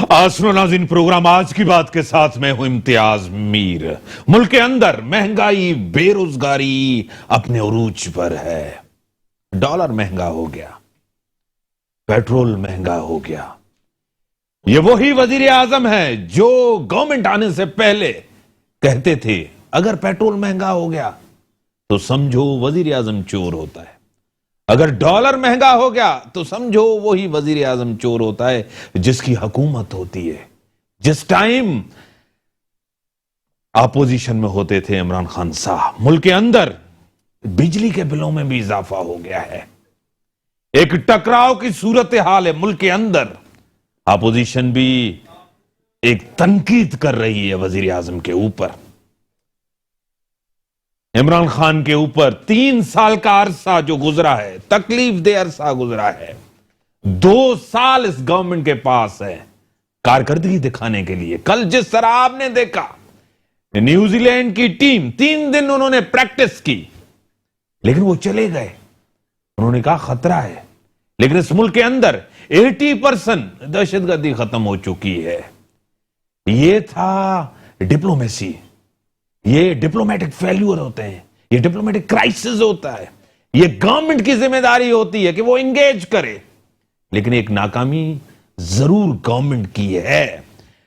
آسنو ناظرین، پروگرام آج کی بات کے ساتھ میں ہوں امتیاز میر۔ ملک کے اندر مہنگائی، بے روزگاری اپنے عروج پر ہے۔ ڈالر مہنگا ہو گیا، پیٹرول مہنگا ہو گیا۔ یہ وہی وزیر اعظم ہے جو گورنمنٹ آنے سے پہلے کہتے تھے اگر پیٹرول مہنگا ہو گیا تو سمجھو وزیر اعظم چور ہوتا ہے، اگر ڈالر مہنگا ہو گیا تو سمجھو وہی وزیر اعظم چور ہوتا ہے جس کی حکومت ہوتی ہے۔ جس ٹائم اپوزیشن میں ہوتے تھے عمران خان صاحب، ملک کے اندر بجلی کے بلوں میں بھی اضافہ ہو گیا ہے۔ ایک ٹکراؤ کی صورتحال ہے ملک کے اندر۔ اپوزیشن بھی ایک تنقید کر رہی ہے وزیر اعظم کے اوپر، عمران خان کے اوپر۔ 3 سال کا عرصہ جو گزرا ہے، تکلیف دہ عرصہ گزرا ہے۔ 2 سال اس گورنمنٹ کے پاس ہے کارکردگی دکھانے کے لیے۔ کل جس طرح آپ نے دیکھا نیوزی لینڈ کی ٹیم 3 دن انہوں نے پریکٹس کی، لیکن وہ چلے گئے۔ انہوں نے کہا خطرہ ہے، لیکن اس ملک کے اندر 80% دہشت گردی ختم ہو چکی ہے۔ یہ تھا ڈپلومیسی، یہ ڈپلومیٹک فیلیور ہوتے ہیں، یہ ڈپلومیٹک کرائسس ہوتا ہے۔ یہ گورنمنٹ کی ذمہ داری ہوتی ہے کہ وہ انگیج کرے، لیکن ایک ناکامی ضرور گورنمنٹ کی ہے۔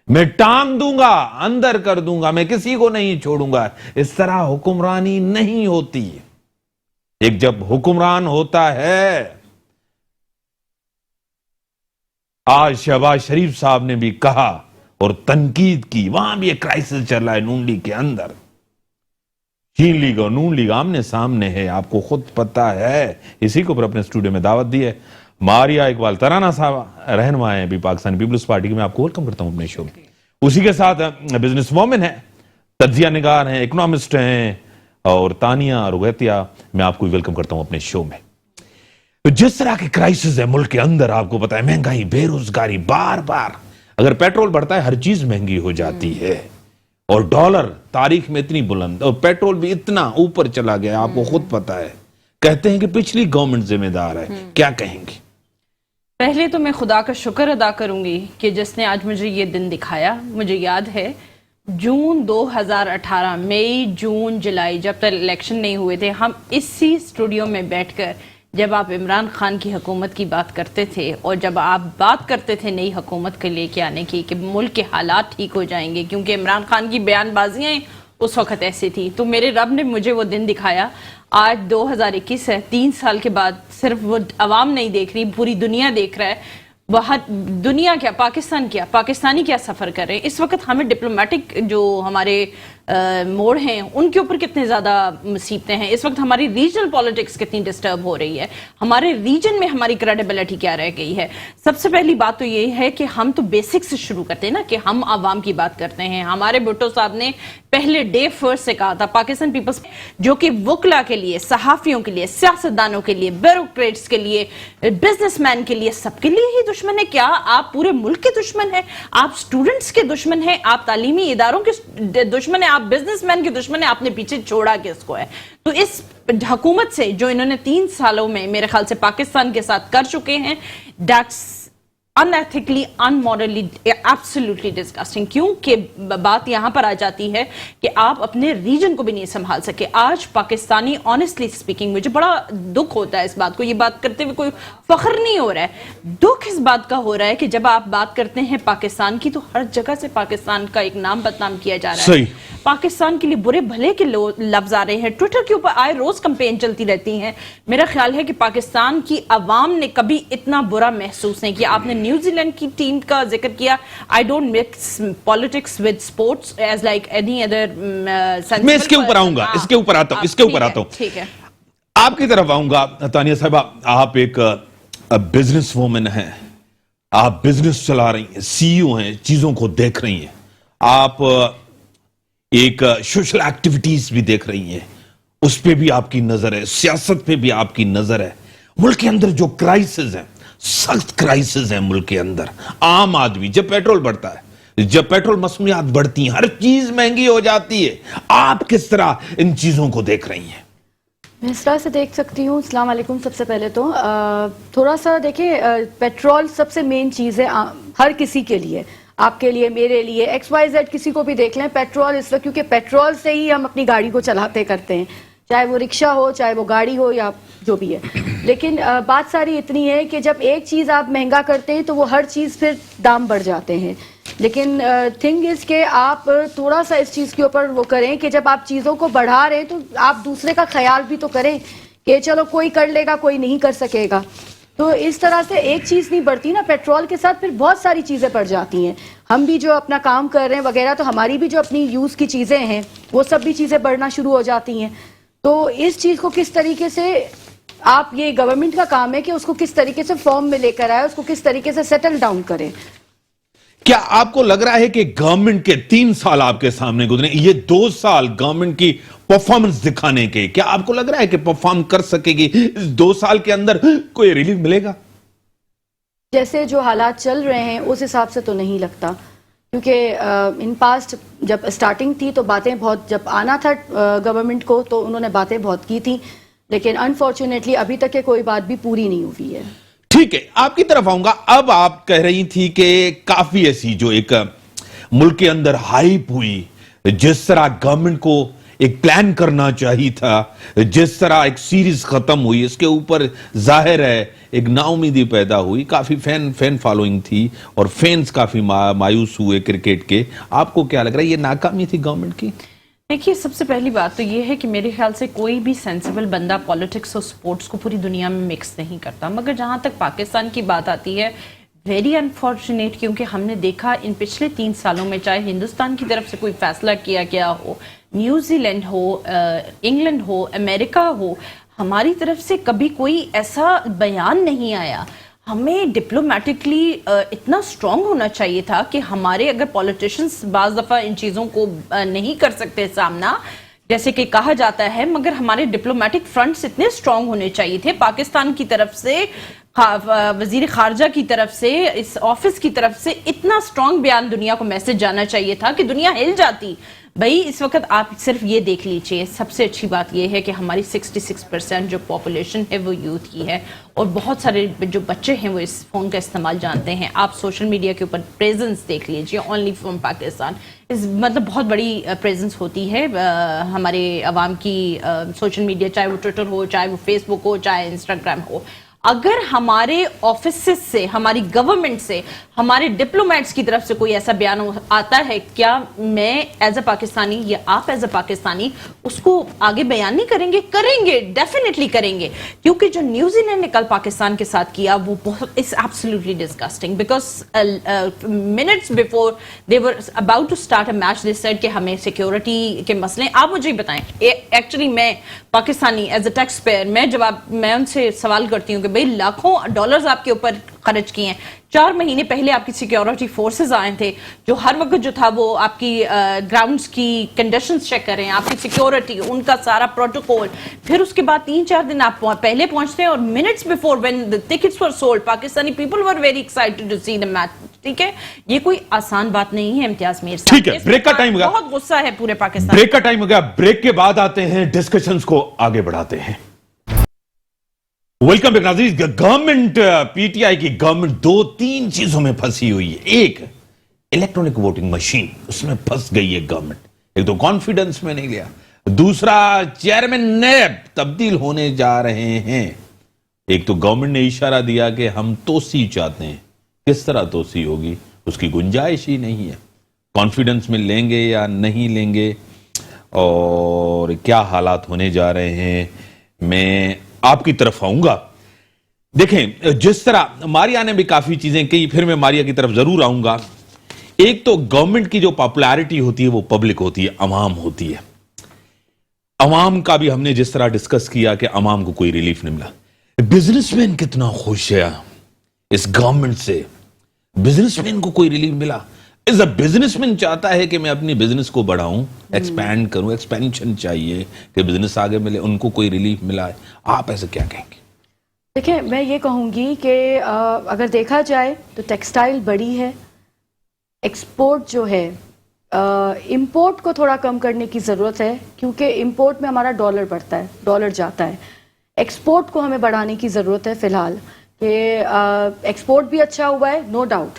میں ٹانگ دوں گا، اندر کر دوں گا، میں کسی کو نہیں چھوڑوں گا، اس طرح حکمرانی نہیں ہوتی۔ ایک جب حکمران ہوتا ہے، آج شہباز شریف صاحب نے بھی کہا اور تنقید کی، وہاں بھی ایک کرائسس چل رہا ہے نون لیگ کے اندر۔ چین لیگ اور نون لیگ آمنے سامنے ہے، آپ کو خود پتہ ہے۔ اسی کو پر اپنے اسٹوڈیو میں دعوت دی ہے ماریا اقبال ترانہ صاحبہ، رہنما ہیں بھی پاکستانی پیپلز پارٹی کی۔ میں آپ کو ویلکم کرتا ہوں اپنے شو میں۔ اسی کے ساتھ بزنس وومن ہیں، تجزیہ نگار ہیں، اکنامسٹ ہیں، اور تانیہ رویتیا، میں آپ کو ویلکم کرتا ہوں اپنے شو میں۔ تو جس طرح کے کرائسس ہے ملک کے اندر، آپ کو پتہ ہے مہنگائی، بے روزگاری، بار بار اگر پیٹرول بڑھتا ہے ہر چیز مہنگی ہو جاتی ہے، اور ڈالر تاریخ میں اتنی بلند اور پیٹرول بھی اتنا اوپر چلا گیا، آپ کو خود پتا ہے۔ کہتے ہیں کہ پچھلی گورنمنٹ ذمہ دار ہے، کیا کہیں گی؟ پہلے تو میں خدا کا شکر ادا کروں گی کہ جس نے آج مجھے یہ دن دکھایا۔ مجھے یاد ہے جون 2018، مئی، جون، جولائی، جب تک الیکشن نہیں ہوئے تھے، ہم اسی اسٹوڈیو میں بیٹھ کر جب آپ عمران خان کی حکومت کی بات کرتے تھے اور جب آپ بات کرتے تھے نئی حکومت کے لے کے آنے کی کہ ملک کے حالات ٹھیک ہو جائیں گے، کیونکہ عمران خان کی بیان بازیاں اس وقت ایسی تھی، تو میرے رب نے مجھے وہ دن دکھایا۔ آج 2021 ہے، 3 سال کے بعد صرف وہ عوام نہیں دیکھ رہی، پوری دنیا دیکھ رہا ہے۔ بہت دنیا کیا، پاکستان کیا، پاکستانی کیا سفر کر رہے ہیں اس وقت۔ ہمیں ڈپلومیٹک جو ہمارے موڑ ہیں ان کے اوپر کتنے زیادہ مصیبتیں ہیں اس وقت، ہماری ریجنل پالیٹکس کتنی ڈسٹرب ہو رہی ہے، ہمارے ریجن میں ہماری کریڈیبلٹی کیا رہ گئی ہے۔ سب سے پہلی بات تو یہ ہے کہ ہم تو بیسک سے شروع کرتے ہیں نا، کہ ہم عوام کی بات کرتے ہیں۔ ہمارے بھٹو صاحب نے پہلے ڈے فرسٹ سے کہا تھا پاکستان پیپلز، جو کہ وکلا کے لیے، صحافیوں کے لیے، سیاستدانوں کے لیے، بیوروکریٹس کے لیے، بزنس مین کے لیے، سب کے لیے ہی دشمن ہے۔ کیا آپ پورے ملک کے دشمن ہیں؟ آپ سٹوڈنٹس کے دشمن ہیں، آپ تعلیمی اداروں کے دشمن ہیں، آپ بزنس مین کے دشمن ہیں، آپ نے پیچھے چھوڑا کس کو ہے؟ تو اس حکومت سے جو انہوں نے 3 سالوں میں میرے خیال سے پاکستان کے ساتھ کر چکے ہیں، that's unethically, unmorally, absolutely disgusting۔ کیونکہ بات یہاں پر آ جاتی ہے کہ آپ اپنے ریجن کو بھی نہیں سنبھال سکے۔ آج پاکستانی honestly speaking، مجھے بڑا دکھ ہوتا ہے اس بات کو، یہ بات کرتے ہوئے کوئی فخر نہیں ہو رہا ہے، دکھ اس بات کا ہو رہا ہے کہ جب آپ بات کرتے ہیں پاکستان کی تو ہر جگہ سے پاکستان کا ایک نام بدنام کیا جا رہا ہے۔ پاکستان کے لیے برے بھلے کے لفظ آ رہے ہیں، ٹویٹر کے اوپر آئے روز کمپین چلتی رہتی ہیں۔ میرا خیال ہے کہ پاکستان کی عوام نے کبھی اتنا برا محسوس نہیں کیا۔ آپ نے نیوزی لینڈ کی ٹیم کا ذکر کیا، I don't mix politics with sports as like any other sensible۔ میں اس کے اوپر آؤں گا، اس کے اوپر آتا ہوں۔ ٹھیک ہے، آپ کی طرف آؤں گا تانیہ صاحبہ۔ آپ ایک بزنس وومن ہیں، آپ بزنس چلا رہی ہیں، سی ای او ہیں، چیزوں کو دیکھ رہی ہیں، آپ ایک سوشل ایکٹیویٹیز بھی دیکھ رہی ہیں، اس پہ بھی آپ کی نظر ہے، سیاست پہ بھی آپ کی نظر ہے۔ ملک کے اندر جو کرائسس ہیں، سخت کرائسس ہیں ملک کے اندر۔ عام آدمی، جب پیٹرول بڑھتا ہے، جب پیٹرول مصنوعات بڑھتی ہیں، ہر چیز مہنگی ہو جاتی ہے، آپ کس طرح ان چیزوں کو دیکھ رہی ہیں؟ میں اس طرح سے دیکھ سکتی ہوں۔ السلام علیکم۔ سب سے پہلے تو تھوڑا سا دیکھیں، پیٹرول سب سے مین چیز ہے ہر کسی کے لیے۔ آپ کے لیے, میرے لیے, XYZ کسی کو بھی دیکھ لیں, پیٹرول اس وقت, کیونکہ پیٹرول سے ہی ہم اپنی گاڑی کو چلاتے کرتے ہیں, چاہے وہ رکشہ ہو, چاہے وہ گاڑی ہو, یا جو بھی ہے. لیکن بات ساری اتنی ہے کہ جب ایک چیز آپ مہنگا کرتے ہیں تو وہ ہر چیز پھر دام بڑھ جاتے ہیں. لیکن تھنگ از کہ آپ تھوڑا سا اس چیز کے اوپر وہ کریں کہ جب آپ چیزوں کو بڑھا رہے ہیں تو آپ دوسرے کا خیال بھی تو کریں کہ چلو کوئی کر لے گا, کوئی نہیں کر سکے گا. تو اس طرح سے ایک چیز نہیں بڑھتی نا, پیٹرول کے ساتھ پھر بہت ساری چیزیں بڑھ جاتی ہیں. ہم بھی جو اپنا کام کر رہے ہیں وغیرہ, تو ہماری بھی جو اپنی یوز کی چیزیں ہیں وہ سب بھی چیزیں بڑھنا شروع ہو جاتی ہیں. تو اس چیز کو کس طریقے سے آپ, یہ گورنمنٹ کا کام ہے کہ اس کو کس طریقے سے فارم میں لے کر آئے, اس کو کس طریقے سے سیٹل ڈاؤن کرے. کیا آپ کو لگ رہا ہے کہ گورنمنٹ کے 3 سال آپ کے سامنے گزرے, یہ 2 سال گورنمنٹ کی پرفارمنس دکھانے کے, کیا آپ کو لگ رہا ہے کہ پرفارم کر سکے گی اس 2 سال کے اندر, کوئی ریلیف ملے گا؟ جیسے جو حالات چل رہے ہیں اس حساب سے تو نہیں لگتا, کیونکہ ان پاسٹ جب اسٹارٹنگ تھی تو باتیں بہت, جب آنا تھا گورنمنٹ کو تو انہوں نے باتیں بہت کی تھیں, لیکن انفارچونیٹلی ابھی تک کہ کوئی بات بھی پوری نہیں ہوئی ہے. ٹھیک ہے, آپ کی طرف آؤں گا. اب آپ کہہ رہی تھی کہ کافی ایسی جو ایک ملک کے اندر ہائپ ہوئی, جس طرح گورنمنٹ کو ایک پلان کرنا چاہیے تھا, جس طرح ایک سیریز ختم ہوئی, اس کے اوپر ظاہر ہے ایک نا امیدی پیدا ہوئی, کافی فین فالوئنگ تھی اور فینز کافی مایوس ہوئے کرکٹ کے. آپ کو کیا لگ رہا ہے, یہ ناکامی تھی گورنمنٹ کی؟ دیکھیے, سب سے پہلی بات تو یہ ہے کہ میرے خیال سے کوئی بھی سینسیبل بندہ پالیٹکس اور سپورٹس کو پوری دنیا میں مکس نہیں کرتا, مگر جہاں تک پاکستان کی بات آتی ہے, ویری انفارچونیٹ, کیونکہ ہم نے دیکھا ان پچھلے 3 سالوں میں چاہے ہندوستان کی طرف سے کوئی فیصلہ کیا گیا ہو, نیوزی لینڈ ہو, انگلینڈ ہو, امریکہ ہو, ہماری طرف سے کبھی کوئی ایسا بیان نہیں آیا. ہمیں ڈپلومیٹکلی اتنا سٹرونگ ہونا چاہیے تھا کہ ہمارے, اگر پولیٹیشنز بعض دفعہ ان چیزوں کو نہیں کر سکتے سامنا جیسے کہ کہا جاتا ہے, مگر ہمارے ڈپلومیٹک فرنٹس اتنے سٹرونگ ہونے چاہیے تھے. پاکستان کی طرف سے, وزیر خارجہ کی طرف سے, اس آفس کی طرف سے اتنا سٹرونگ بیان دنیا کو میسج جانا چاہیے تھا کہ دنیا ہل جاتی. بھائی اس وقت آپ صرف یہ دیکھ لیجئے, سب سے اچھی بات یہ ہے کہ ہماری 66% جو پاپولیشن ہے وہ یوتھ کی ہے, اور بہت سارے جو بچے ہیں وہ اس فون کا استعمال جانتے ہیں. آپ سوشل میڈیا کے اوپر پریزنس دیکھ لیجئے, اونلی فرام پاکستان, مطلب بہت بڑی پریزنس ہوتی ہے ہمارے عوام کی سوشل میڈیا, چاہے وہ ٹویٹر ہو, چاہے وہ فیس بک ہو, چاہے انسٹاگرام ہو. اگر ہمارے آفیسز سے, ہماری گورنمنٹ سے, ہمارے ڈپلومیٹس کی طرف سے کوئی ایسا بیان آتا ہے, کیا میں ایز اے پاکستانی یا آپ ایز اے پاکستانی اس کو آگے بیان نہیں کریں گے؟ کریں گے, ڈیفینیٹلی کریں گے, کیونکہ جو نیوزی لینڈ نے کل پاکستان کے ساتھ کیا وہ بہت, it's absolutely disgusting, because minutes before they were about to start a match they said کہ ہمیں سیکیورٹی کے مسئلے. آپ مجھے بتائیں, ایکچولی میں Pakistani as a taxpayer, میں ان سے سوال کرتی ہوں کہ بھئی لاکھوں ڈالرز آپ کے اوپر خرچ کیے ہیں, 4 مہینے پہلے آپ کی سیکیورٹی فورسز آئے تھے جو ہر وقت جو تھا وہ آپ کی گراؤنڈز کی کنڈیشنز چیک کر رہے ہیں, آپ کی سیکیورٹی, ان کا سارا پروٹوکول. پھر اس کے بعد 3-4 دن آپ پہلے پہنچتے ہیں, اور minutes before when the tickets were sold, Pakistani people were very excited to see the match. ٹھیک ہے, یہ کوئی آسان بات نہیں ہے امتیاز میر صاحب. ٹھیک ہے, بریک کا ٹائم ہو گیا, بہت غصہ ہے پورے پاکستان. بریک کا ٹائم ہو گیا, بریک کے بعد آتے ہیں, ڈسکشنز کو آگے بڑھاتے ہیں. ویلکم بیک ناظرین. گورنمنٹ, پی ٹی آئی کی گورنمنٹ 2-3 چیزوں میں پھنسی ہوئی ہے. ایک الیکٹرونک ووٹنگ مشین, اس میں پھنس گئی ہے گورنمنٹ. ایک تو کانفیڈنس میں نہیں لیا, دوسرا چیئرمین نیب تبدیل ہونے جا رہے ہیں. ایک تو گورنمنٹ نے اشارہ دیا کہ ہم توسیع چاہتے ہیں, کس طرح توسیع ہوگی اس کی گنجائش ہی نہیں ہے. کانفیڈنس میں لیں گے یا نہیں لیں گے, اور کیا حالات ہونے جا رہے ہیں, میں آپ کی طرف آؤں گا. دیکھیں, جس طرح ماریا نے بھی کافی چیزیں کہی, پھر میں ماریا کی طرف ضرور آؤں گا. ایک تو گورنمنٹ کی جو پاپولیرٹی ہوتی ہے وہ پبلک ہوتی ہے, عوام ہوتی ہے. عوام کا بھی ہم نے جس طرح ڈسکس کیا کہ عوام کو کوئی ریلیف نہیں ملا. بزنس مین کتنا خوش ہے اس گورنمنٹ سے, بزنس مین کو کوئی ریلیف ملا. اس بزنس مین چاہتا ہے کہ میں اپنی بزنس کو بڑھاؤں, ایکسپینڈ کروں, ایکسپینشن چاہیے کہ بزنس آگے ملے, ان کو کوئی ریلیف ملا ہے. آپ ایسے کیا کہیں گے؟ دیکھیں, میں یہ کہوں گی کہ اگر دیکھا جائے تو ٹیکسٹائل بڑی ہے, ایکسپورٹ جو ہے, امپورٹ کو تھوڑا کم کرنے کی ضرورت ہے, کیونکہ امپورٹ میں ہمارا ڈالر بڑھتا ہے, ڈالر جاتا ہے. ایکسپورٹ کو ہمیں بڑھانے کی ضرورت ہے فی الحال, کہ ایکسپورٹ بھی اچھا ہوا ہے, نو ڈاؤٹ.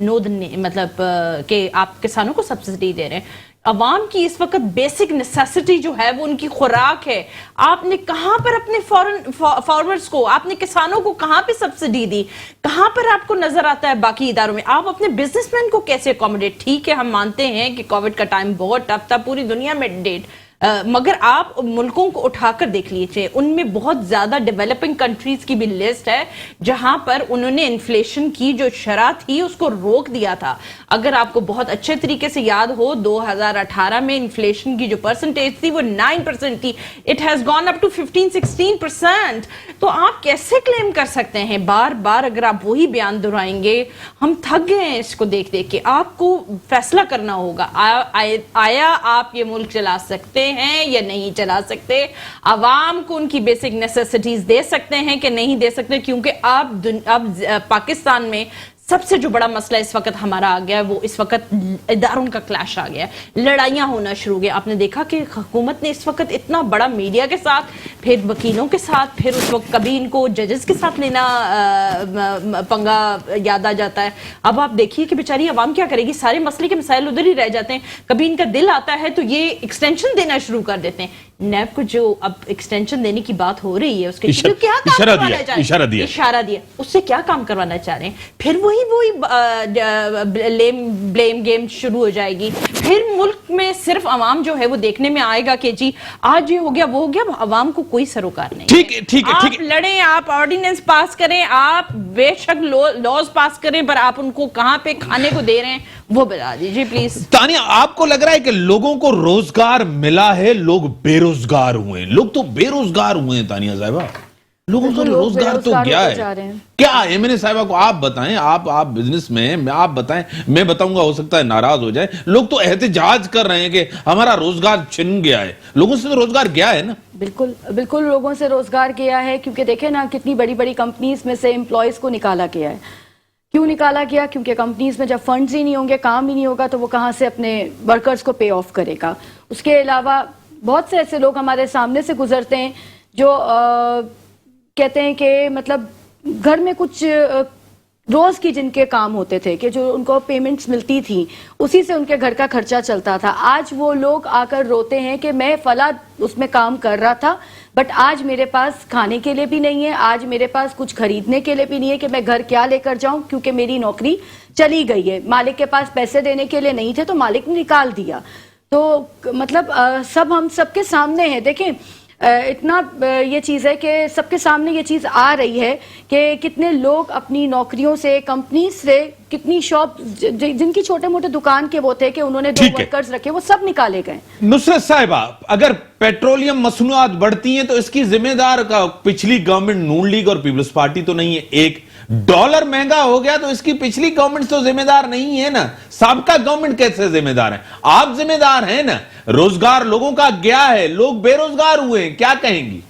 نو مطلب کہ آپ کسانوں کو سبسڈی دے رہے ہیں. عوام کی اس وقت بیسک نیسیسٹی جو ہے وہ ان کی خوراک ہے. آپ نے کہاں پر اپنے فارمرز کو, آپ نے کسانوں کو کہاں پہ سبسڈی دی؟ کہاں پر آپ کو نظر آتا ہے باقی اداروں میں؟ آپ اپنے بزنس مین کو کیسے اکوموڈیٹ؟ ٹھیک ہے ہم مانتے ہیں کہ کووڈ کا ٹائم بہت ٹف تھا پوری دنیا میں مگر آپ ملکوں کو اٹھا کر دیکھ لیجئے, ان میں بہت زیادہ ڈیولپنگ کنٹریز کی بھی لسٹ ہے جہاں پر انہوں نے انفلیشن کی جو شرح تھی اس کو روک دیا تھا. اگر آپ کو بہت اچھے طریقے سے یاد ہو 2018 میں انفلیشن کی جو پرسنٹیج تھی وہ 9% تھی. It has gone up to 15-16%. تو آپ کیسے کلیم کر سکتے ہیں بار بار اگر آپ وہی بیان دہرائیں گے؟ ہم تھک گئے ہیں اس کو دیکھ دیکھ کے. آپ کو فیصلہ کرنا ہوگا, آیا آپ یہ ملک چلا سکتے ہیں یا نہیں چلا سکتے؟ عوام کو ان کی بیسک نیسیسٹیز دے سکتے ہیں کہ نہیں دے سکتے؟ کیونکہ اب پاکستان میں سب سے جو بڑا مسئلہ اس وقت ہمارا آ گیا ہے وہ اس وقت اداروں کا کلیش آ گیا ہے, لڑائیاں ہونا شروع ہو گئی. آپ نے دیکھا کہ حکومت نے اس وقت اتنا بڑا میڈیا کے ساتھ, پھر وکیلوں کے ساتھ, پھر اس وقت کبھی ان کو ججز کے ساتھ لینا پنگا یاد آ جاتا ہے. اب آپ دیکھیے کہ بیچاری عوام کیا کرے گی, سارے مسئلے کے مسائل ادھر ہی رہ جاتے ہیں. کبھی ان کا دل آتا ہے تو یہ ایکسٹینشن دینا شروع کر دیتے ہیں. نیب کو جو اب ایکسٹینشن دینے کی بات ہو رہی ہے اس کے کیا اشارہ دیا, اس سے کیا کام کروانا چاہ رہے ہیں؟ پھر وہی بلیم گیم شروع ہو جائے گی. پھر ملک میں صرف عوام جو ہے وہ دیکھنے میں آئے گا کہ جی آج یہ ہو گیا وہ ہو گیا, عوام کو کوئی سروکار نہیں. آپ لڑیں, آپ آرڈیننس پاس کریں, آپ بے شک لاز پاس کریں, پر آپ ان کو کہاں پہ کھانے کو دے رہے ہیں وہ بتا دیجیے پلیز. تانیہ, آپ کو لگ رہا ہے کہ لوگوں کو روزگار ملا ہے, لوگ بے روزگار ہوئے ہیں؟ لوگ تو بے روزگار ہوئے ہیں تانیہ صاحبہ, لوگوں کو روزگار تو گیا ہے. کیا ہے ایم این اے صاحبہ کو آپ بتائیں, آپ بزنس میں آپ بتائیں, میں بتاؤں گا ہو سکتا ہے ناراض ہو جائے. لوگ تو احتجاج کر رہے ہیں کہ ہمارا روزگار چھن گیا ہے. لوگوں سے تو روزگار گیا ہے نا. بالکل بالکل لوگوں سے روزگار گیا ہے, کیونکہ دیکھیں نا کتنی بڑی بڑی کمپنیز میں سے امپلائیز کو نکالا گیا ہے. کیوں نکالا گیا؟ کیونکہ کمپنیز میں جب فنڈز ہی نہیں ہوں گے, کام ہی نہیں ہوگا, تو وہ کہاں سے اپنے ورکرز کو پے آف کرے گا. اس کے علاوہ بہت سے ایسے لوگ ہمارے سامنے سے گزرتے ہیں جو کہتے ہیں کہ مطلب گھر میں کچھ روز کی جن کے کام ہوتے تھے کہ جو ان کو پیمنٹس ملتی تھیں اسی سے ان کے گھر کا خرچہ چلتا تھا. آج وہ لوگ آ کر روتے ہیں کہ میں فلاں اس میں کام کر رہا تھا بٹ آج میرے پاس کھانے کے لیے بھی نہیں ہے, آج میرے پاس کچھ خریدنے کے لیے بھی نہیں ہے کہ میں گھر کیا لے کر جاؤں, کیونکہ میری نوکری چلی گئی ہے. مالک کے پاس پیسے دینے کے لیے نہیں تھے تو مالک نے نکال دیا. تو مطلب ہم سب کے سامنے ہیں. دیکھیں اتنا یہ چیز ہے کہ سب کے سامنے یہ چیز آ رہی ہے کہ کتنے لوگ اپنی نوکریوں سے, کمپنیز سے, کتنی شاپ جن کی چھوٹے موٹے دکان کے وہ تھے کہ انہوں نے 2 ورکرز رکھے وہ سب نکالے گئے. نصرت صاحبہ, اگر پیٹرولیم مصنوعات بڑھتی ہیں تو اس کی ذمہ دار پچھلی گورنمنٹ نون لیگ اور پیپلز پارٹی تو نہیں ہے. $1 مہنگا ہو گیا تو اس کی پچھلی گورنمنٹ تو ذمہ دار نہیں ہے نا. سابقہ گورنمنٹ کیسے ذمہ دار ہیں؟ آپ ذمہ دار ہیں نا. روزگار لوگوں کا گیا ہے, لوگ بے روزگار ہوئے ہیں, کیا کہیں گی؟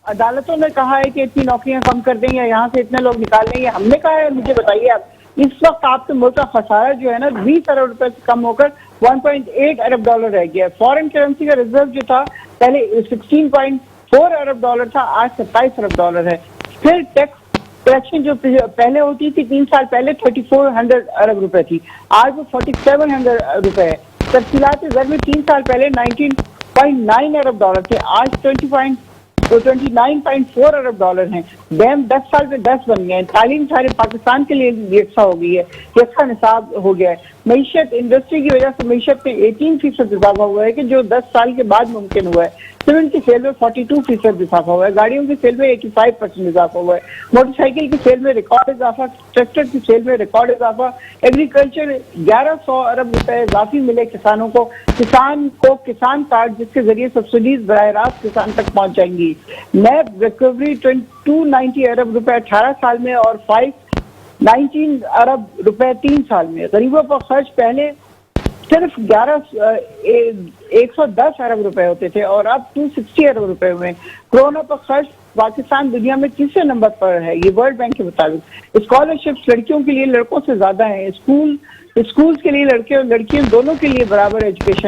عدالتوں نے کہا ہے کہ اتنی نوکریاں کم کر دیں یا یہاں سے اتنے لوگ نکال دیں, ہم نے کہا ہے. مجھے بتائیے آپ اس وقت آپ کے ملک کا خسارہ جو ہے نا 20 ارب روپے سے کم ہو کر $1.8 ارب رہ گیا. فورن کرنسی کا ریزرو جو تھا پہلے 16.4 ارب تھا, آج 27 ارب ہے. پھر ٹیکس کلیکشن جو پہلے ہوتی تھی 3 سال پہلے 3400 ارب روپے تھی, آج وہ 4700 روپے ہے. تفصیلات زر میں 3 سال پہلے 19.9 ارب تھے, آج 29.4 ارب ہیں. ڈیم 10 سال پہ 10 بن گئے ہیں. تعلیم سارے پاکستان کے لیے یکساں ہو گئی ہے, یکساں نصاب ہو گیا ہے. معیشت انڈسٹری کی وجہ سے معیشت میں 18% اضافہ ہوا ہے کہ جو 10 سال کے بعد ممکن ہوا ہے. سیمنٹ کی سیل میں 42% اضافہ ہوا ہے, گاڑیوں کی سیل میں 85% اضافہ ہوا ہے, موٹر سائیکل کی سیل میں ریکارڈ اضافہ, ٹریکٹر کی سیل میں ریکارڈ اضافہ. ایگریکلچر 1100 ارب روپے اضافی ملے کسانوں کو. کسان کارڈ جس کے ذریعے سبسڈیز براہ راست کسان تک پہنچ جائیں گی. نیب ریکوری 290 ارب روپے 18 سال میں اور 519 ارب روپے 3 سال میں. غریبوں پر خرچ پہلے صرف 110 ارب روپے ہوتے تھے اور اب 260 ارب روپے ہوئے. کورونا پر خرچ پاکستان دنیا میں تیسرے نمبر پر ہے, یہ ورلڈ بینک کے مطابق. اسکالرشپس لڑکیوں کے لیے لڑکوں سے زیادہ ہیں. اسکولز کے لیے لڑکے اور لڑکیوں دونوں کے لیے برابر ایجوکیشن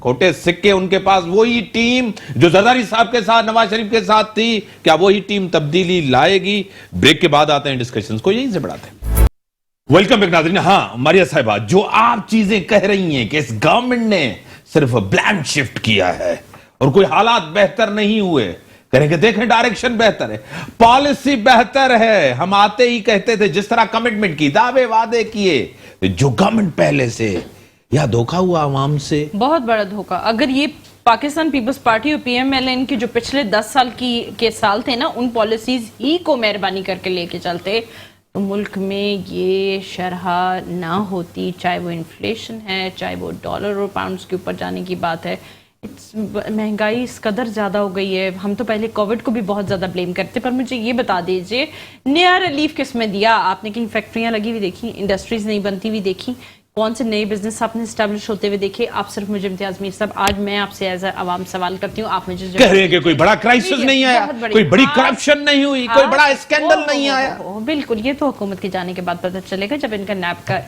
کھوٹے سکے ان کے پاس. وہی ٹیم جو زرداری صاحب کے ساتھ نواز شریف کے ساتھ تھی, کیا وہی ٹیم تبدیلی لائے گی؟ بریک کے بعد آتے ہیں ڈسکشنز کو, یہیں سے بڑھاتے ہیں. ویلکم بیک ناظرین. ہاں ماریہ صاحبہ, جو آپ چیزیں کہہ رہی ہیں کہ اس گورنمنٹ نے صرف بلینڈ شفٹ کیا ہے اور کوئی حالات بہتر نہیں ہوئے, کریں کہ دیکھیں ڈائریکشن بہتر ہے, پالیسی بہتر ہے. ہم آتے ہی کہتے تھے جس طرح کمٹمنٹ کی, دعوے وعدے کیے, جو گورنمنٹ پہلے سے یا دھوکہ ہوا عوام سے, بہت بڑا دھوکہ. اگر یہ پاکستان پیپلز پارٹی اور پی ایم ایل این کے جو پچھلے 10 سال کے سال تھے نا, ان پالیسیز ہی کو مہربانی کر کے لے کے چلتے تو ملک میں یہ شرح نہ ہوتی, چاہے وہ انفلیشن ہے, چاہے وہ ڈالر اور پاؤنڈز کے اوپر جانے کی بات ہے. مہنگائی اس قدر زیادہ ہو گئی ہے. ہم تو پہلے کووڈ کو بھی بہت زیادہ بلیم کرتے, پر مجھے یہ بتا دیجئے نیا ریلیف کس میں دیا آپ نے؟ کہیں فیکٹریاں لگی ہوئی دیکھی, انڈسٹریز نہیں بنتی ہوئی دیکھی, کون سے نئے بزنس آپ نے اسٹیبلش ہوتے ہوئے دیکھے؟ آپ صرف مجھے امتیاز میر صاحب, آج میں آپ سے ایز اے عوام سوال کرتی ہوں, آپ مجھے کہہ رہے ہیں کہ کوئی بڑا کرائسس نہیں آیا, کوئی بڑی کرپشن نہیں ہوئی, کوئی بڑا اسکینڈل نہیں آیا. بالکل, یہ تو حکومت کے جانے کے بعد پتہ چلے گا جب ان کا نیب کا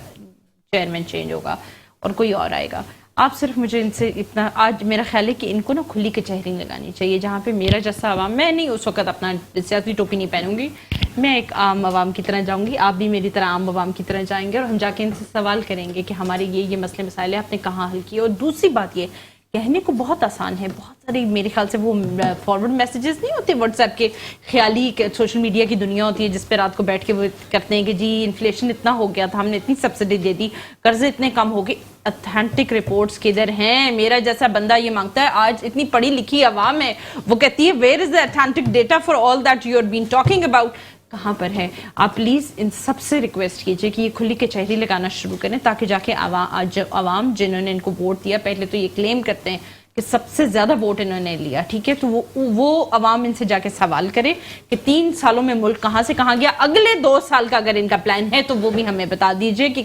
چیئرمین چینج ہوگا اور کوئی اور آئے گا. آپ صرف مجھے ان سے اتنا, آج میرا خیال ہے کہ ان کو نا کھلی کچہری لگانی چاہیے, جہاں پہ میرا جیسا عوام, میں نہیں اس وقت اپنا سیاسی ٹوپی نہیں پہنوں گی, میں ایک عام عوام کی طرح جاؤں گی, آپ بھی میری طرح عام عوام کی طرح جائیں گے, اور ہم جا کے ان سے سوال کریں گے کہ ہمارے یہ مسئلے مسائل آپ نے کہاں حل کیے. اور دوسری بات یہ, کہنے کو بہت آسان ہے, بہت ساری میرے خیال سے وہ فارورڈ میسیجز نہیں ہوتے واٹس ایپ کے, خیالی سوشل میڈیا کی دنیا ہوتی ہے جس پہ رات کو بیٹھ کے وہ کرتے ہیں کہ جی انفلیشن اتنا ہو گیا تھا, ہم نے اتنی سبسڈی دے دی, قرضے اتنے کم ہو گئے. اتھینٹک رپورٹس کدھر ہیں؟ میرا جیسا بندہ یہ مانگتا ہے, آج اتنی پڑھی لکھی عوام ہے, وہ کہتی ہے where is the authentic data for all that you are been talking about, کہاں پر ہے؟ آپ پلیز ان سب سے ریکویسٹ کیجئے کہ یہ کھلی کچہری لگانا شروع کریں, تاکہ جا کے عوام جنہوں نے ان کو ووٹ دیا, پہلے تو یہ کلیم کرتے ہیں کہ سب سے زیادہ ووٹ انہوں نے لیا, ٹھیک ہے, تو وہ عوام ان سے جا کے سوال کرے کہ 3 سالوں میں ملک کہاں سے کہاں گیا. اگلے 2 سال کا اگر ان کا پلان ہے تو وہ بھی ہمیں بتا دیجئے, کہ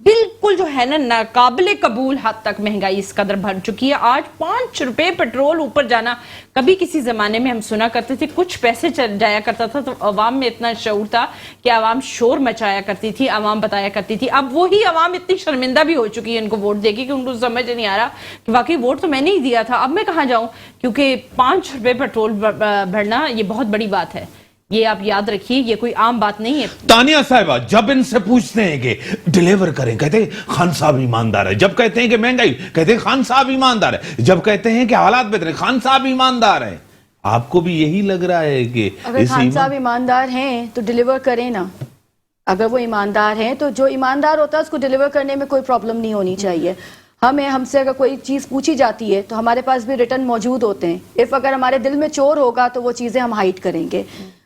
بالکل جو ہے نا ناقابل قبول حد تک مہنگائی اس قدر بڑھ چکی ہے. آج 5 روپے پیٹرول اوپر جانا, کبھی کسی زمانے میں ہم سنا کرتے تھے کچھ پیسے چل جایا کرتا تھا تو عوام میں اتنا شعور تھا کہ عوام شور مچایا کرتی تھی, عوام بتایا کرتی تھی. اب وہی عوام اتنی شرمندہ بھی ہو چکی ہے ان کو ووٹ دے کے کہ ان کو سمجھ نہیں آ رہا کہ واقعی ووٹ تو میں نے ہی دیا تھا, اب میں کہاں جاؤں, کیونکہ 5 روپے پیٹرول بڑھنا یہ بہت بڑی بات ہے. یہ آپ یاد رکھیے, یہ کوئی عام بات نہیں ہے. تانیہ صاحبہ, جب ان سے پوچھتے ہیں کہ ڈیلیور کریں, کہتے ہیں خان صاحب ایماندار ہے. جب کہتے ہیں کہ مہنگائی, کہتے ہیں خان صاحب ایماندار ہے. جب کہتے ہیں کہ حالات بہتر ہیں, خان صاحب ایماندار ہیں. آپ کو بھی یہی لگ رہا ہے کہ اگر خان صاحب ایماندار ہیں تو ڈیلیور کریں نا. اگر وہ ایماندار ہیں تو جو ایماندار ہوتا ہے اس کو ڈیلیور کرنے میں کوئی پرابلم نہیں ہونی چاہیے. ہم سے اگر کوئی چیز پوچھی جاتی ہے تو ہمارے پاس بھی ریٹرن موجود ہوتے ہیں. اگر ہمارے دل میں چور ہوگا تو وہ چیزیں ہم ہائیڈ کریں گے.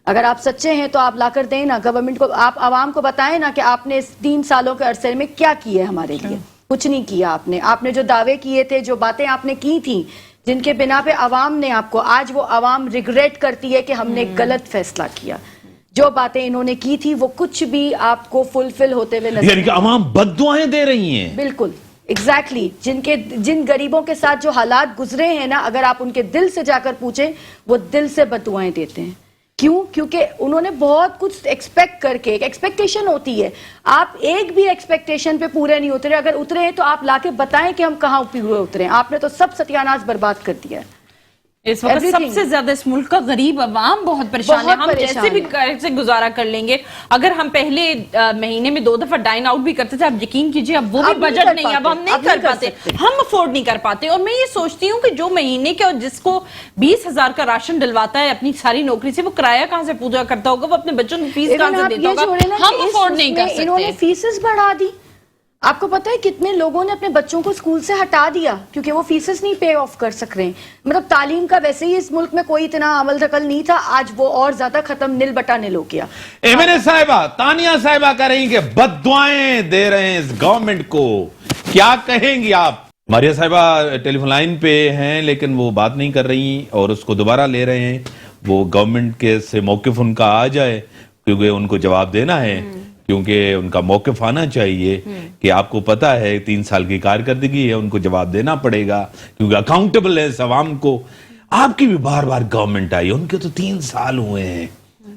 اگر آپ سچے ہیں تو آپ لا کر دیں نا گورنمنٹ کو, آپ عوام کو بتائیں نا کہ آپ نے اس 3 سالوں کے عرصے میں کیا کیا ہے ہمارے لیے. کچھ نہیں کیا آپ نے جو دعوے کیے تھے, جو باتیں آپ نے کی تھیں, جن کے بنا پہ عوام نے آپ کو, آج وہ عوام ریگریٹ کرتی ہے کہ ہم نے غلط فیصلہ کیا. جو باتیں انہوں نے کی تھی وہ کچھ بھی آپ کو فلفل ہوتے ہوئے نظر, یعنی کہ عوام بد دعائیں دے رہی ہیں. بالکل ایگزیکٹلی. جن غریبوں کے ساتھ جو حالات گزرے ہیں نا, اگر آپ ان کے دل سے جا کر پوچھیں, وہ دل سے بد دعائیں دیتے ہیں. کیوں؟ کیونکہ انہوں نے بہت کچھ ایکسپیکٹ کر کے, ایک ایکسپیکٹیشن ہوتی ہے, آپ ایک بھی ایکسپیکٹیشن پہ پورے نہیں اترے. اگر اترے ہیں تو آپ لا کے بتائیں کہ ہم کہاں ہوئے اترے. آپ نے تو سب ستیاناز برباد کر دیا ہے. اس وقت سب سے زیادہ اس ملک کا غریب عوام بہت پریشان ہے. ہم جیسے بھی سے گزارا کر لیں گے. اگر ہم پہلے مہینے میں 2 دفعہ ڈائن آؤٹ بھی کرتے تھے, اب یقین کیجئے اب وہ بھی بجٹ نہیں, اب ہم نہیں کر پاتے, ہم افورڈ نہیں کر پاتے. اور میں یہ سوچتی ہوں کہ جو مہینے کے, اور جس کو 20,000 کا راشن ڈلواتا ہے اپنی ساری نوکری سے, وہ کرایہ کہاں سے پورا کرتا ہوگا, وہ اپنے بچوں کی فیس کہاں سے دیتا ہوگا. ہم افورڈ نہیں کر سکتے. انہوں نے فیسز بڑھا دی. آپ کو پتا ہے کتنے لوگوں نے اپنے بچوں کو اسکول سے ہٹا دیا کیونکہ وہ فیسز نہیں پے آف کر سک رہے. مطلب تعلیم کا ویسے ہی اس ملک میں کوئی اتنا عمل دخل نہیں تھا, آج وہ اور زیادہ ختم, نل بٹا نل ہو گیا. ایمن صاحبہ, تانیہ صاحبہ کہہ رہی ہیں کہ بد دعائیں دے رہے ہیں اس گورنمنٹ کو, کیا کہیں گی آپ؟ ماریہ صاحبہ ٹیلی فون لائن پہ ہیں لیکن وہ بات نہیں کر رہی اور اس کو دوبارہ لے رہے ہیں. وہ گورنمنٹ کے سے موقف ان کا آ جائے, کیونکہ ان کو جواب دینا ہے, کیونکہ ان کا موقف آنا چاہیے کہ آپ کو پتا ہے 3 سال کی کارکردگی ہے, ان کو جواب دینا پڑے گا کیونکہ اکاؤنٹیبل ہے اس عوام کو. آپ کی بھی بار بار گورنمنٹ آئی, ان کے تو 3 سال ہوئے ہیں.